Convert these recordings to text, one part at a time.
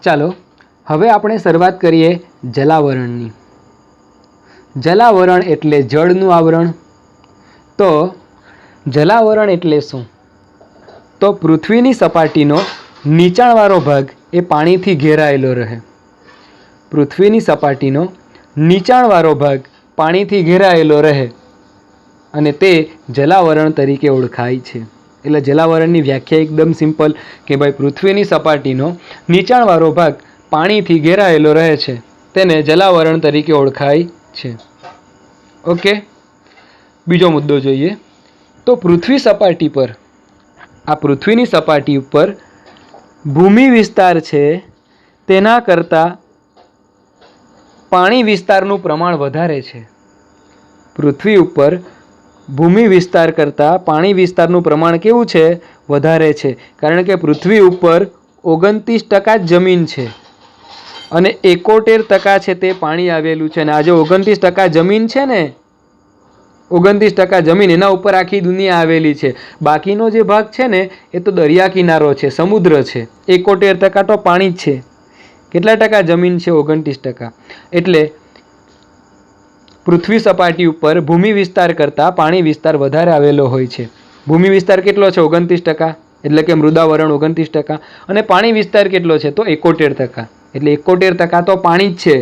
ચાલો હવે આપણે શરૂઆત કરીએ જલાવરણની. જલાવરણ એટલે જળનું આવરણ. તો જલાવરણ એટલે શું? તો પૃથ્વીની સપાટીનો નીચાણવાળો ભાગ એ પાણીથી ઘેરાયેલો રહે. પૃથ્વીની સપાટીનો નીચાણવાળો ભાગ પાણીથી ઘેરાયેલો રહે અને તે જલાવરણ તરીકે ઓળખાય છે. એટલે જલાવરણની વ્યાખ્યા એકદમ સિમ્પલ કે ભાઈ પૃથ્વીની સપાટીનો નીચાણવાળો ભાગ પાણીથી ઘેરાયેલો રહે છે, તેને જલાવરણ તરીકે ઓળખાય છે. ઓકે, બીજો મુદ્દો જોઈએ. તો પૃથ્વી સપાટી પર, આ પૃથ્વીની સપાટી ઉપર ભૂમિ વિસ્તાર છે તેના કરતાં પાણી વિસ્તારનું પ્રમાણ વધારે છે. પૃથ્વી ઉપર ભૂમિ વિસ્તાર કરતાં પાણી વિસ્તારનું પ્રમાણ કેવું છે? વધારે છે. કારણ કે પૃથ્વી ઉપર 29% જ જમીન છે અને 71% છે તે પાણી આવેલું છે. અને આ જે 29% જમીન છે ને, 29% જમીન, એના ઉપર આખી દુનિયા આવેલી છે. બાકીનો જે ભાગ છે ને એ તો દરિયા કિનારો છે, સમુદ્ર છે. 71% તો પાણી જ છે. કેટલા ટકા જમીન છે? 29%. એટલે પૃથ્વી સપાટી ઉપર ભૂમિ વિસ્તાર કરતાં પાણી વિસ્તાર વધારે આવેલો હોય છે. ભૂમિ વિસ્તાર કેટલો છે? 29%. એટલે કે મૃદાવરણ 29%. અને પાણી વિસ્તાર કેટલો છે? તો 71%. એટલે 71% તો પાણી જ છે.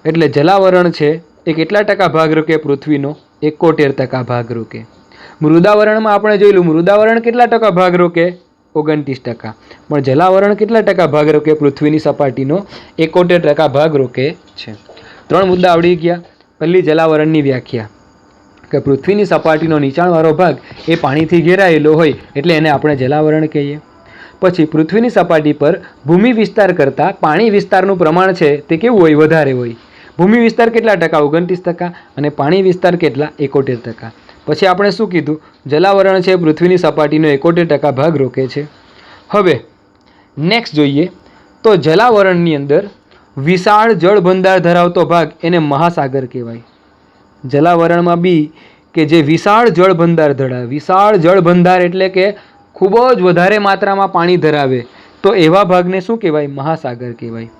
એટલે જલાવરણ છે એ કેટલા ટકા ભાગ રોકે? પૃથ્વીનો 71% ભાગ રોકે. મૃદાવરણમાં આપણે જોયેલું, મૃદાવરણ કેટલા ટકા ભાગ રોકે? 29%. પણ જલાવરણ કેટલા ટકા ભાગ રોકે? પૃથ્વીની સપાટીનો 71% ભાગ રોકે છે. 3 મુદ્દા આવડી ગયા. પહેલી, જલાવરણની વ્યાખ્યા કે પૃથ્વીની સપાટીનો નીચાણવાળો ભાગ એ પાણીથી ઘેરાયેલો હોય એટલે એને આપણે જલાવરણ કહીએ. પછી પૃથ્વીની સપાટી પર ભૂમિ વિસ્તાર કરતાં પાણી વિસ્તારનું પ્રમાણ છે તે કેવું હોય? વધારે હોય. ભૂમિ વિસ્તાર કેટલા ટકા? 29%. અને પાણી વિસ્તાર કેટલા? 71%. પછી આપણે શું કીધું? જલાવરણ છે પૃથ્વીની સપાટીનો 71% ભાગ રોકે છે. હવે નેક્સ્ટ જોઈએ તો જલાવરણની અંદર વિશાળ જળભંડાર ધરાવતો ભાગ એને મહાસાગર કહેવાય. જલાવરણમાં બી કે જે વિશાળ જળભંડાર ધરાવે, વિશાળ જળભંડાર એટલે કે ખૂબ જ વધારે માત્રામાં પાણી ધરાવે, તો એવા ભાગને શું કહેવાય? મહાસાગર કહેવાય.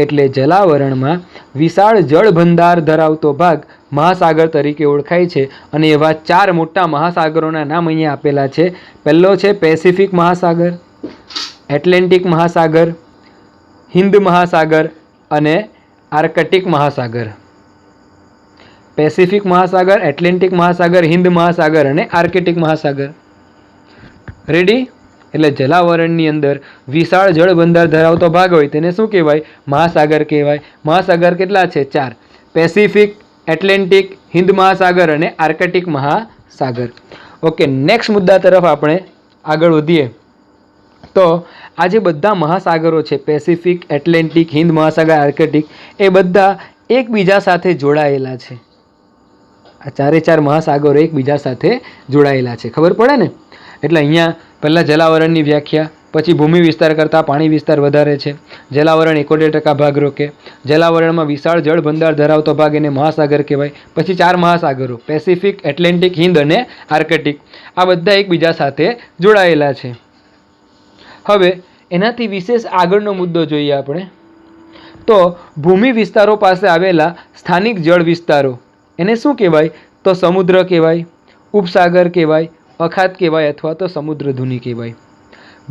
એટલે જલાવરણમાં વિશાળ જળભંડાર ધરાવતો ભાગ મહાસાગર તરીકે ઓળખાય છે. અને એવા 4 મોટા મહાસાગરોના નામ અહીંયા આપેલા છે. પહેલો છે પેસિફિક મહાસાગર, એટલાન્ટિક મહાસાગર, હિન્દ મહાસાગર અને આર્કટિક મહાસાગર. પેસિફિક મહાસાગર, એટલાન્ટિક મહાસાગર, હિન્દ મહાસાગર અને આર્કટિક મહાસાગર. રેડી? એટલે જલાવરણની અંદર વિશાળ જળભંડાર ધરાવતો ભાગ હોય તેને શું કહેવાય? મહાસાગર કહેવાય. મહાસાગર કેટલા છે? 4. પેસિફિક, એટલાન્ટિક, હિન્દ મહાસાગર અને આર્કટિક મહાસાગર. ઓકે, નેક્સ્ટ મુદ્દા તરફ આપણે આગળ વધીએ. તો આ જે બધા મહાસાગરો છે, પેસિફિક, એટલાન્ટિક, હિન્દ મહાસાગર, આર્કટિક, એ બધા એકબીજા સાથે જોડાયેલા છે. આ 4 મહાસાગરો એકબીજા સાથે જોડાયેલા છે. ખબર પડે ને? એટલે અહીંયા પહેલાં જલાવરણની વ્યાખ્યા, પછી ભૂમિ વિસ્તાર કરતાં પાણી વિસ્તાર વધારે છે, જલાવરણ 71% ભાગ રોકે, જલાવરણમાં વિશાળ જળભંડાર ધરાવતો ભાગ એને મહાસાગર કહેવાય. પછી 4 મહાસાગરો પેસિફિક, એટલાન્ટિક, હિન્દ અને આર્કટિક, આ બધા એકબીજા સાથે જોડાયેલા છે. હવે એનાથી વિશેષ આગળનો મુદ્દો જોઈએ આપણે. તો ભૂમિ વિસ્તારો પાસે આવેલા સ્થાનિક જળ વિસ્તારો એને શું કહેવાય? તો સમુદ્ર કહેવાય, ઉપસાગર કહેવાય, અખાત કહેવાય અથવા તો સમુદ્રધુની કહેવાય.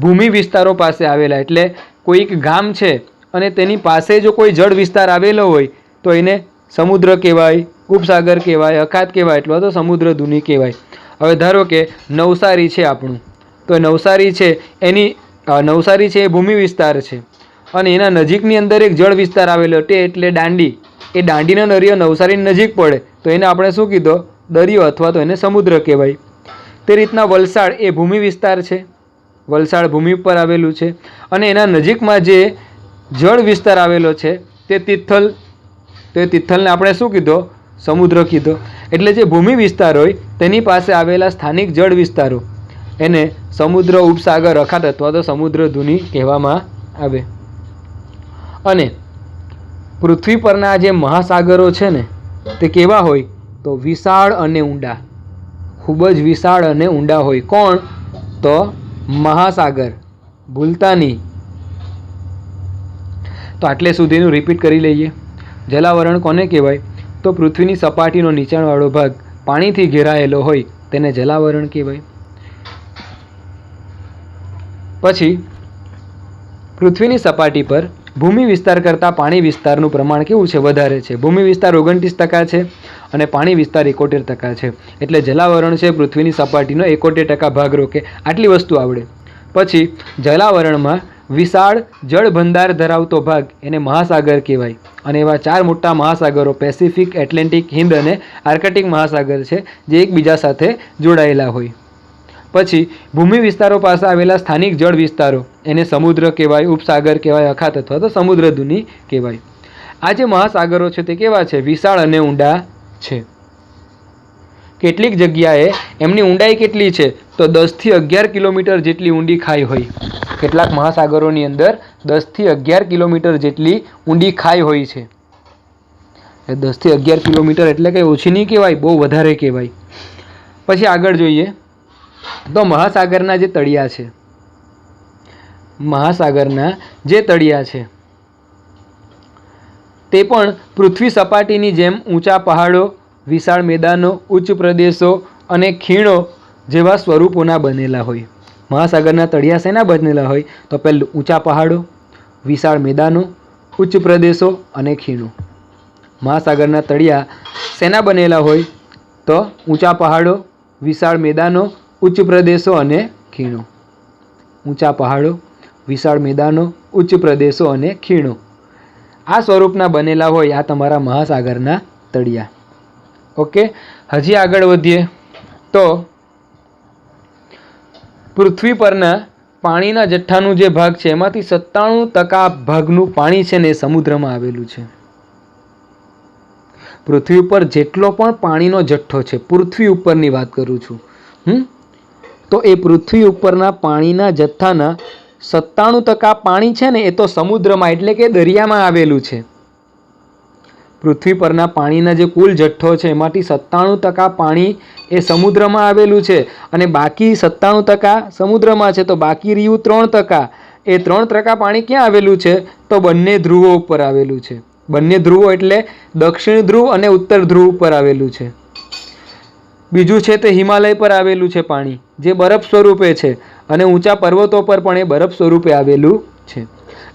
ભૂમિ વિસ્તારો પાસે આવેલા એટલે કોઈક ગામ છે અને તેની પાસે જો કોઈ જળ વિસ્તાર આવેલો હોય તો એને સમુદ્ર કહેવાય, ઉપસાગર કહેવાય, અખાત કહેવાય અથવા તો સમુદ્રધુની કહેવાય. હવે ધારો કે નવસારી છે આપણું, તો નવસારી છે એની નવસારી છે એ ભૂમિ વિસ્તાર છે અને એના નજીકની અંદર એક જળ વિસ્તાર આવેલો તે એટલે દાંડી. એ દાંડીનો દરિયો નવસારીની નજીક પડે તો એને આપણે શું કીધો? દરિયો અથવા તો એને સમુદ્ર કહેવાય. તે રીતના વલસાડ એ ભૂમિ વિસ્તાર છે, વલસાડ ભૂમિ ઉપર આવેલું છે અને એના નજીકમાં જે જળ વિસ્તાર આવેલો છે તે તિથલ, તો એ તિથલને આપણે શું કીધો? સમુદ્ર કીધો. એટલે જે ભૂમિ વિસ્તાર હોય તેની પાસે આવેલા સ્થાનિક જળ વિસ્તારો એને સમુદ્ર, ઉપસાગર, અખાત અથવા તો સમુદ્રધુની કહેવામાં આવે. અને પૃથ્વી પરના જે મહાસાગરો છે ને તે કેવા હોય? તો વિશાળ અને ઊંડા, ખૂબ જ વિશાળ અને ઊંડા હોય. કોણ? તો મહાસાગર. ભૂલતા નહીં, તો આટલે સુધીનું રિપીટ કરી લઈએ. જલાવરણ કોને કહેવાય? તો પૃથ્વીની સપાટીનો નીચાણવાળો ભાગ પાણીથી ઘેરાયેલો હોય તેને જલાવરણ કહેવાય. પછી પૃથ્વીની સપાટી પર ભૂમિ વિસ્તાર કરતાં પાણી વિસ્તારનું પ્રમાણ કેવું છે? વધારે છે. ભૂમિ વિસ્તાર 29% છે અને પાણી વિસ્તાર 71% છે. એટલે જલાવરણ છે પૃથ્વીની સપાટીનો 71% ભાગ રોકે. આટલી વસ્તુ આવડે. પછી જલાવરણમાં વિશાળ જળભંડાર ધરાવતો ભાગ એને મહાસાગર કહેવાય. અને એવા 4 મોટા મહાસાગરો પેસિફિક, એટલાન્ટિક, હિન્દ અને આર્કટિક મહાસાગર છે જે એકબીજા સાથે જોડાયેલા હોય. પછી ભૂમિ વિસ્તારો પાસે આવેલા સ્થાનિક જળ વિસ્તારો એને સમુદ્ર કહેવાય, ઉપસાગર કહેવાય, અખાત અથવા તો સમુદ્રધુની કહેવાય. આ જે મહાસાગરો છે તે કેવા છે? વિશાળ અને ઊંડા છે. કેટલીક જગ્યાએ એમની ઊંડાઈ કેટલી છે? તો 10 થી 11 કિલોમીટર જેટલી ઊંડી ખાઈ હોય. કેટલાક મહાસાગરોની અંદર 10 થી 11 કિલોમીટર જેટલી ઊંડી ખાઈ હોય છે. 10 થી 11 કિલોમીટર એટલે કંઈ ઓછી નહીં કહેવાય, બહુ વધારે કહેવાય. પછી આગળ જોઈએ તો મહાસાગરના જે તળિયા છે, મહાસાગરના જે તળિયા છે તે પણ પૃથ્વી સપાટીની જેમ ઊંચા પહાડો, વિશાળ મેદાનો, ઉચ્ચ પ્રદેશો અને ખીણો જેવા સ્વરૂપોના બનેલા હોય. મહાસાગરના તળિયા શેના બનેલા હોય? તો પહેલું ઊંચા પહાડો, વિશાળ મેદાનો, ઉચ્ચ પ્રદેશો અને ખીણો. મહાસાગરના તળિયા શેના બનેલા હોય? તો ઊંચા પહાડો, વિશાળ મેદાનો, ઉચ્ચ પ્રદેશો અને ખીણો. ઊંચા પહાડો, વિશાળ મેદાનો, ઉચ્ચ પ્રદેશો અને ખીણો આ સ્વરૂપના બનેલા હોય આ તમારા મહાસાગરના તળિયા. ઓકે, હજી આગળ વધીએ તો પૃથ્વી પરના પાણીના જથ્થાનું જે ભાગ છે એમાંથી 97% ભાગનું પાણી છે ને એ સમુદ્રમાં આવેલું છે. પૃથ્વી ઉપર જેટલો પણ પાણીનો જથ્થો છે, પૃથ્વી ઉપરની વાત કરું છું, તો એ પૃથ્વી ઉપરના પાણીના જથ્થાના 97% પાણી છે ને એ તો સમુદ્રમાં એટલે કે દરિયામાં આવેલું છે. પૃથ્વી પરના પાણીના જે કુલ જથ્થો છે એમાંથી 97% પાણી એ સમુદ્રમાં આવેલું છે અને બાકી 97% સમુદ્રમાં છે. તો બાકી રહ્યું 3%. એ 3% પાણી ક્યાં આવેલું છે? તો બંને ધ્રુવો ઉપર આવેલું છે. બંને ધ્રુવો એટલે દક્ષિણ ધ્રુવ અને ઉત્તર ધ્રુવ ઉપર આવેલું છે. બીજું છે તે હિમાલય પર આવેલું છે પાણી, જે બરફ સ્વરૂપે છે અને ઊંચા પર્વતો પર પણ એ બરફ સ્વરૂપે આવેલું છે.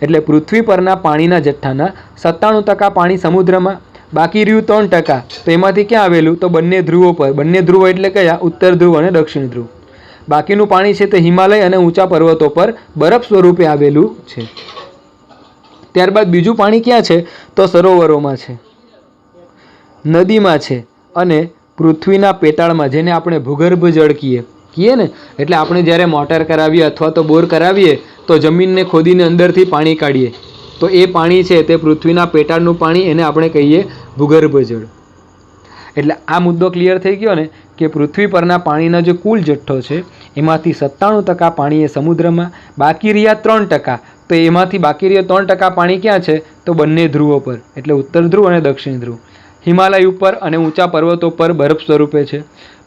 એટલે પૃથ્વી પરના પાણીના જથ્થાના 97% પાણી સમુદ્રમાં, બાકી રહ્યું 3%. તો એમાંથી ક્યાં આવેલું? તો બંને ધ્રુવો પર. બંને ધ્રુવો એટલે કયા? ઉત્તર ધ્રુવ અને દક્ષિણ ધ્રુવ. બાકીનું પાણી છે તે હિમાલય અને ઊંચા પર્વતો પર બરફ સ્વરૂપે આવેલું છે. ત્યારબાદ બીજું પાણી ક્યાં છે? તો સરોવરોમાં છે, નદીમાં છે અને પૃથ્વીના પેટાળમાં, જેને આપણે ભૂગર્ભ જળ કહીએ ને. એટલે આપણે જ્યારે મોટર કરાવીએ અથવા તો બોર કરાવીએ તો જમીનને ખોદીને અંદરથી પાણી કાઢીએ તો એ પાણી છે તે પૃથ્વીના પેટાળનું પાણી, એને આપણે કહીએ ભૂગર્ભ જળ. એટલે આ મુદ્દો ક્લિયર થઈ ગયો ને કે પૃથ્વી પરના પાણીનો જે કુલ જથ્થો છે એમાંથી 97% પાણી એ સમુદ્રમાં, બાકી રહ્યા 3%. તો એમાંથી બાકી રહ્યા 3% પાણી ક્યાં છે? તો બંને ધ્રુવો પર એટલે ઉત્તર ધ્રુવ અને દક્ષિણ ધ્રુવ. હિમાલય ઉપર અને ઊંચા પર્વતો પર બરફ સ્વરૂપે છે.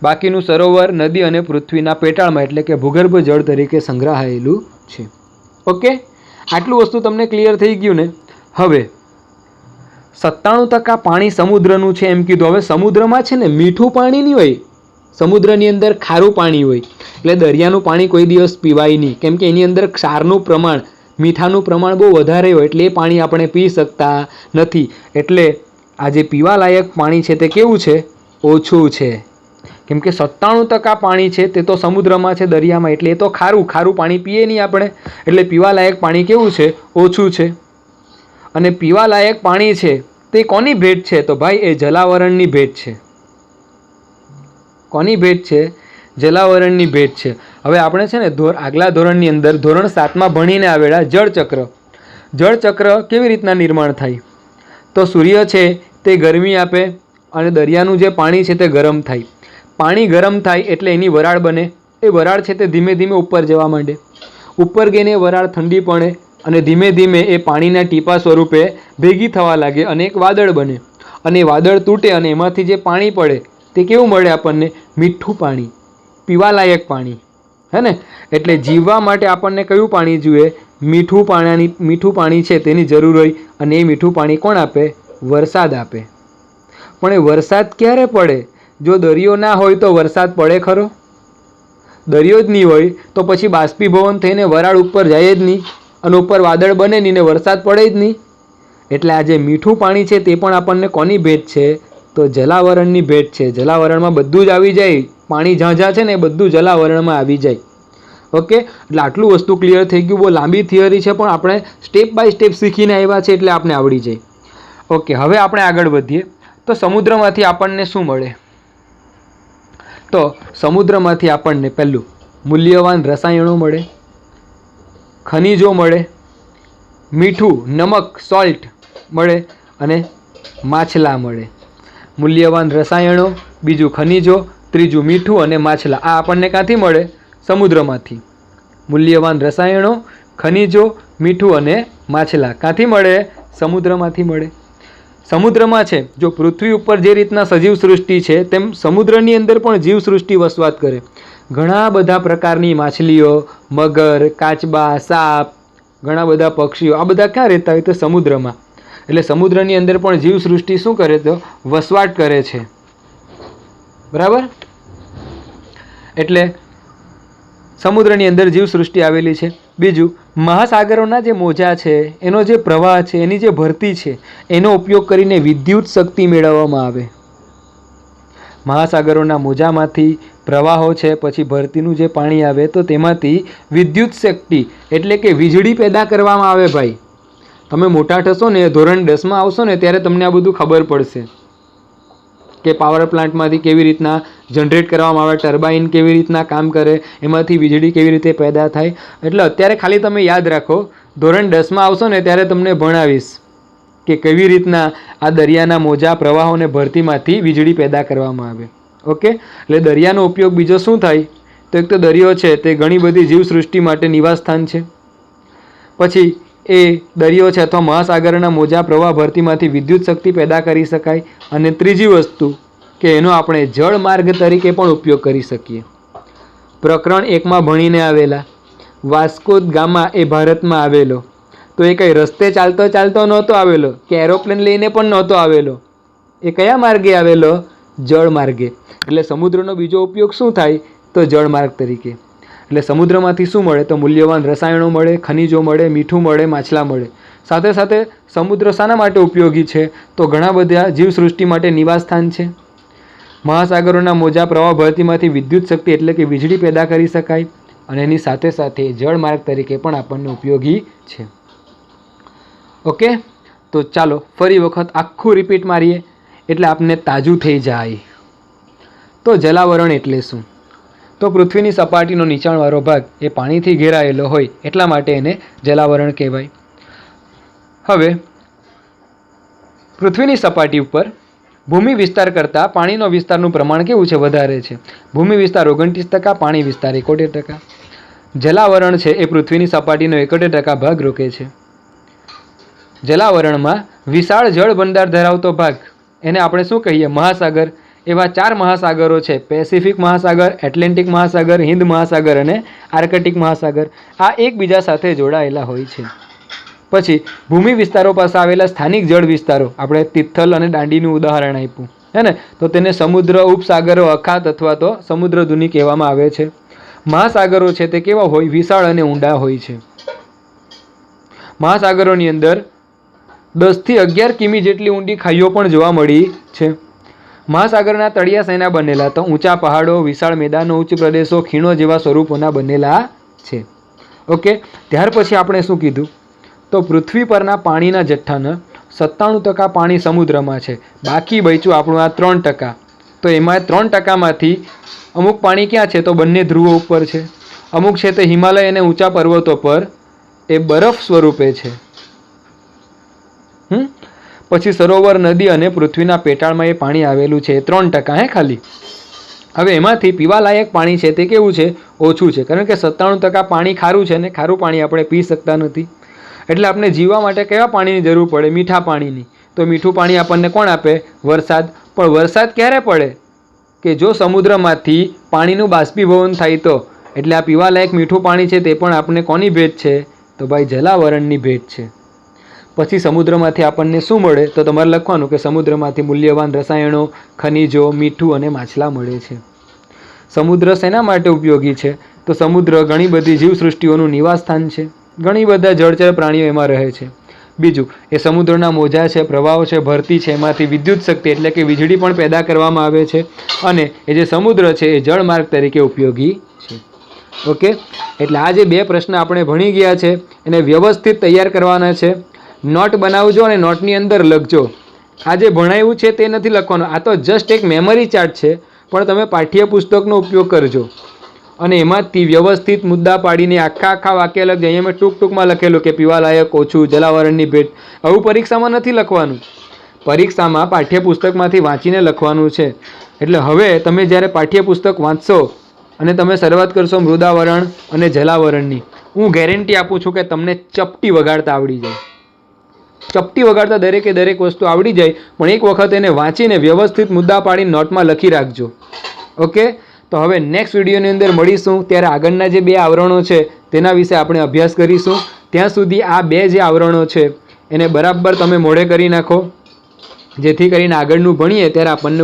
બાકીનું સરોવર, નદી અને પૃથ્વીના પેટાળમાં એટલે કે ભૂગર્ભ જળ તરીકે સંગ્રહાયેલું છે. ઓકે, આટલું વસ્તુ તમને ક્લિયર થઈ ગયું ને? હવે 97% પાણી સમુદ્રનું છે એમ કીધું. હવે સમુદ્રમાં છે ને મીઠું પાણી નહીં હોય, સમુદ્રની અંદર ખારું પાણી હોય. એટલે દરિયાનું પાણી કોઈ દિવસ પીવાય નહીં, કેમ કે એની અંદર ક્ષારનું પ્રમાણ, મીઠાનું પ્રમાણ બહુ વધારે હોય એટલે એ પાણી આપણે પી શકતા નથી. એટલે આ જે પીવાલાયક પાણી છે તે કેવું છે? ઓછું છે. કેમ કે 97% પાણી છે તે તો સમુદ્રમાં છે, દરિયામાં, એટલે એ તો ખારું પાણી પીએ નહીં આપણે. એટલે પીવાલાયક પાણી કેવું છે? ઓછું છે. અને પીવાલાયક પાણી છે તે કોની ભેટ છે? તો ભાઈ એ જલાવરણની ભેટ છે. કોની ભેટ છે? જલાવરણની ભેટ છે. હવે આપણે છે ને આગલા ધોરણની અંદર ધોરણ 7માં ભણીને આવેલા જળચક્ર. જળચક્ર કેવી રીતના નિર્માણ થાય? તો સૂર્ય છે તે ગરમી આપે અને દરિયાનું જે પાણી છે તે ગરમ થાય. પાણી ગરમ થાય એટલે એની વરાળ બને. એ વરાળ છે તે ધીમે ધીમે ઉપર જવા માંડે. ઉપર ગઈને વરાળ ઠંડી પડે અને ધીમે ધીમે એ પાણીના ટીપા સ્વરૂપે ભેગી થવા લાગે અને એક વાદળ બને. અને વાદળ તૂટે અને એમાંથી જે પાણી પડે તે કેવું મળે આપણને? મીઠું પાણી, પીવાલાયક પાણી, હે ને? એટલે જીવવા માટે આપણને કયું પાણી જોઈએ? મીઠું પાણી છે તેની જરૂર હોય અને એ મીઠું પાણી કોણ આપે? વરસાદ આપે. પણ એ વરસાદ ક્યારે પડે? જો દરિયો ના હોય તો વરસાદ પડે ખરો? દરિયો જ નહીં હોય તો પછી બાષ્પીભવન થઈને વરાળ ઉપર જાય જ નહીં અને ઉપર વાદળ બને નહીં ને વરસાદ પડે જ નહીં. એટલે આ જે મીઠું પાણી છે તે પણ આપણને કોની ભેટ છે? તો જલાવરણની ભેટ છે. જલાવરણમાં બધું જ આવી જાય. પાણી જ્યાં જ્યાં છે ને એ બધું જલાવરણમાં આવી જાય. ઓકે, એટલે આટલું વસ્તુ ક્લિયર થઈ ગયું. બહુ લાંબી થિયરી છે પણ આપણે સ્ટેપ બાય સ્ટેપ શીખીને આવ્યા છે એટલે આપણે આવડી જાય. ઓકે, હવે આપણે આગળ વધીએ. તો સમુદ્રમાંથી આપણને શું મળે? તો સમુદ્રમાંથી આપણને પહેલું મૂલ્યવાન રસાયણો મળે, ખનિજો મળે, મીઠું નમક સોલ્ટ મળે અને માછલા મળે. મૂલ્યવાન રસાયણો, બીજું ખનિજો, ત્રીજું મીઠું અને માછલા. આ આપણને ક્યાંથી મળે? સમુદ્રમાંથી. મૂલ્યવાન રસાયણો, ખનિજો, મીઠું અને માછલા ક્યાંથી મળે? સમુદ્રમાંથી મળે. સમુદ્રમાં છે જો પૃથ્વી ઉપર જે રીતના સજીવ સૃષ્ટિ છે તેમ સમુદ્રની અંદર પણ જીવસૃષ્ટિ વસવાટ કરે. ઘણા બધા પ્રકારની માછલીઓ, મગર, કાચબા, સાપ, ઘણા બધા પક્ષીઓ, આ બધા ક્યાં રહેતા હોય? તો સમુદ્રમાં. એટલે સમુદ્રની અંદર પણ જીવસૃષ્ટિ શું કરે? તો વસવાટ કરે છે. બરાબર? એટલે સમુદ્રની અંદર જીવસૃષ્ટિ આવેલી છે. બીજું, મહાસાગરોના જે મોજા છે, એનો જે પ્રવાહ છે, એની જે ભરતી છે, એનો ઉપયોગ કરીને વિદ્યુત શક્તિ મેળવવામાં આવે. મહાસાગરોના મોજામાંથી પ્રવાહો છે, પછી ભરતીનું જે પાણી આવે તો તેમાંથી વિદ્યુત શક્તિ એટલે કે વીજળી પેદા કરવામાં આવે. ભાઈ, તમે મોટા થશો ને, ધોરણ 10માં આવશો ને ત્યારે તમને આ બધું ખબર પડશે કે પાવર પ્લાન્ટમાંથી કેવી રીતના જનરેટ કરવામાં આવે, ટર્બાઇન કેવી રીતના કામ કરે, એમાંથી વીજળી કેવી રીતે પેદા થાય. એટલે અત્યારે ખાલી તમે યાદ રાખો, ધોરણ 10માં આવશો ને ત્યારે તમને ભણાવીશ કે કેવી રીતના આ દરિયાના મોજા, પ્રવાહો અને ભરતીમાંથી વીજળી પેદા કરવામાં આવે. ઓકે, એટલે દરિયાનો ઉપયોગ બીજો શું થાય? તો એક તો દરિયો છે તે ઘણી બધી જીવસૃષ્ટિ માટે નિવાસસ્થાન છે. પછી એ દરિયો છે અથવા મહાસાગરના મોજા, પ્રવાહ, ભરતીમાંથી વિદ્યુત શક્તિ પેદા કરી શકાય. અને ત્રીજી વસ્તુ કે એનો આપણે જળમાર્ગ તરીકે પણ ઉપયોગ કરી શકીએ. પ્રકરણ 1માં ભણીને આવેલા વાસ્કો દ ગામા એ ભારતમાં આવેલો. તો એ કંઈ રસ્તે ચાલતો નહોતો આવેલો કે એરોપ્લેન લઈને પણ નહોતો આવેલો. એ કયા માર્ગે આવેલો? જળમાર્ગે. એટલે સમુદ્રનો બીજો ઉપયોગ શું થાય? તો જળમાર્ગ તરીકે. એટલે સમુદ્રમાંથી શું મળે? તો મૂલ્યવાન રસાયણો મળે, ખનિજો મળે, મીઠું મળે, માછલા મળે. સાથે સાથે સમુદ્ર શાના માટે ઉપયોગી છે? તો ઘણા બધા જીવસૃષ્ટિ માટે નિવાસસ્થાન છે. મહાસાગરોના મોજા, પ્રવાહ, ભરતીમાંથી વિદ્યુત શક્તિ એટલે કે વીજળી પેદા કરી શકાય અને એની સાથે સાથે જળમાર્ગ તરીકે પણ આપણને ઉપયોગી છે. ઓકે, તો ચાલો ફરી વખત આખું રિપીટ મારીએ એટલે આપને તાજું થઈ જાય. તો જલાવરણ એટલે શું? તો પૃથ્વીની સપાટીનો નીચાણવાળો ભાગ એ પાણીથી ઘેરાયેલો હોય એટલા માટે એને જલાવરણ કહેવાય. હવે પૃથ્વીની સપાટી ઉપર ભૂમિ વિસ્તાર કરતાં પાણીનો વિસ્તારનું પ્રમાણ કેવું છે? વધારે છે. ભૂમિ વિસ્તાર 29%, પાણી વિસ્તાર 71%. જલાવરણ છે એ પૃથ્વીની સપાટીનો 71% ભાગ રોકે છે. જલાવરણમાં વિશાળ જળ ભંડાર ધરાવતો ભાગ એને આપણે શું કહીએ? મહાસાગર. એવા 4 મહાસાગરો છે: પેસિફિક મહાસાગર, એટલાન્ટિક મહાસાગર, હિન્દ મહાસાગર અને આર્કટિક મહાસાગર. આ એકબીજા સાથે જોડાયેલા હોય છે. પછી ભૂમિ વિસ્તારો પાસે આવેલા સ્થાનિક જળ વિસ્તારો, આપણે તિથલ અને દાંડીનું ઉદાહરણ આપ્યું હે ને, તો તેને સમુદ્ર, ઉપસાગરો, અખાત અથવા તો સમુદ્રધુની કહેવામાં આવે છે. મહાસાગરો છે તે કેવા હોય? વિશાળ અને ઊંડા હોય છે. મહાસાગરોની અંદર 10 થી 11 કિમી જેટલી ઊંડી ખાઈઓ પણ જોવા મળી છે. મહાસાગરના તળિયા શેના બનેલા? તો ઊંચા પહાડો, વિશાળ મેદાનો, ઉચ્ચ પ્રદેશો, ખીણો જેવા સ્વરૂપોના બનેલા છે. ઓકે, ત્યાર પછી આપણે શું કીધું? તો પૃથ્વી પરના પાણીના જથ્થાના 97% પાણી સમુદ્રમાં છે. બાકી બચ્યું આપણું આ 3%. તો એમાં 3%માંથી અમુક પાણી ક્યાં છે? તો બંને ધ્રુવો ઉપર છે. અમુક છે તે હિમાલય અને ઊંચા પર્વતો પર એ બરફ સ્વરૂપે છે. પછી સરોવર, નદી અને પૃથ્વીના પેટાળમાં એ પાણી આવેલું છે. 3% હે ખાલી. હવે એમાંથી પીવાલાયક પાણી છે તે કેવું છે? ઓછું છે. કારણ કે 97% પાણી ખારું છે ને ખારું પાણી આપણે પી શકતા નથી. એટલે આપણે જીવવા માટે કેવા પાણીની જરૂર પડે? મીઠા પાણીની. તો મીઠું પાણી આપણને કોણ આપે? વરસાદ. પણ વરસાદ ક્યારે પડે? કે જો સમુદ્રમાંથી પાણીનું બાષ્પીભવન થાય તો. એટલે આ પીવાલાયક મીઠું પાણી છે તે પણ આપણને કોની ભેટ છે? તો ભાઈ જલાવરણની ભેટ છે. પછી સમુદ્રમાંથી આપણને શું મળે? તો તમારે લખવાનું કે સમુદ્રમાંથી મૂલ્યવાન રસાયણો, ખનિજો, મીઠું અને માછલા મળે છે. સમુદ્ર શેના માટે ઉપયોગી છે? તો સમુદ્ર ઘણી બધી જીવસૃષ્ટિઓનું નિવાસસ્થાન છે. ઘણી બધા જળચર પ્રાણીઓ એમાં રહે છે. બીજું, એ સમુદ્રના મોજા છે, પ્રવાહો છે, ભરતી છે, એમાંથી વિદ્યુત શક્તિ એટલે કે વીજળી પણ પેદા કરવામાં આવે છે. અને એ જે સમુદ્ર છે એ જળમાર્ગ તરીકે ઉપયોગી છે. ઓકે, એટલે આ જે 2 પ્રશ્ન આપણે ભણી ગયા છે એને વ્યવસ્થિત તૈયાર કરવાના છે. નોટ બનાવજો અને નોટની અંદર લખજો. આ જે ભણાવ્યું છે તે નથી લખવાનું, આ તો જસ્ટ એક મેમરી ચાર્ટ છે, પણ તમે પાઠ્યપુસ્તકનો ઉપયોગ કરજો અને એમાંથી વ્યવસ્થિત મુદ્દા પાડીને આખા વાક્ય લખજો. અહીંયા મેં ટૂંકમાં લખેલું કે પીવાલાયક ઓછું, જલાવરણની ભેટ. આવું પરીક્ષામાં નથી લખવાનું, પરીક્ષામાં પાઠ્યપુસ્તકમાંથી વાંચીને લખવાનું છે. એટલે હવે તમે જ્યારે પાઠ્યપુસ્તક વાંચશો અને તમે શરૂઆત કરશો મૃદાવરણ અને જલાવરણની, હું ગેરંટી આપું છું કે તમને ચપટી વગાડતા આવડી જાય. ચપટી વગાડતા દરેક વસ્તુ આવડી જાય, પણ એક વખત એને વાંચીને વ્યવસ્થિત મુદ્દા પાડીને નોટમાં લખી રાખજો. ઓકે, તો હવે નેક્સ્ટ વિડીયોની અંદર મળીશું. ત્યારે આગળના જે 2 આવરણો છે તેના વિશે આપણે અભ્યાસ કરીશું. ત્યાં સુધી આ 2 જે આવરણો છે એને બરાબર તમે મોઢે કરી નાખો, જેથી કરીને આગળનું ભણીએ ત્યારે આપણને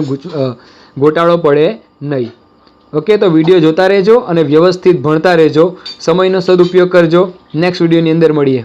ગોટાળો પડે નહીં. ઓકે, તો વિડીયો જોતા રહેજો અને વ્યવસ્થિત ભણતા રહેજો. સમયનો સદુપયોગ કરજો. નેક્સ્ટ વિડીયોની અંદર મળીએ.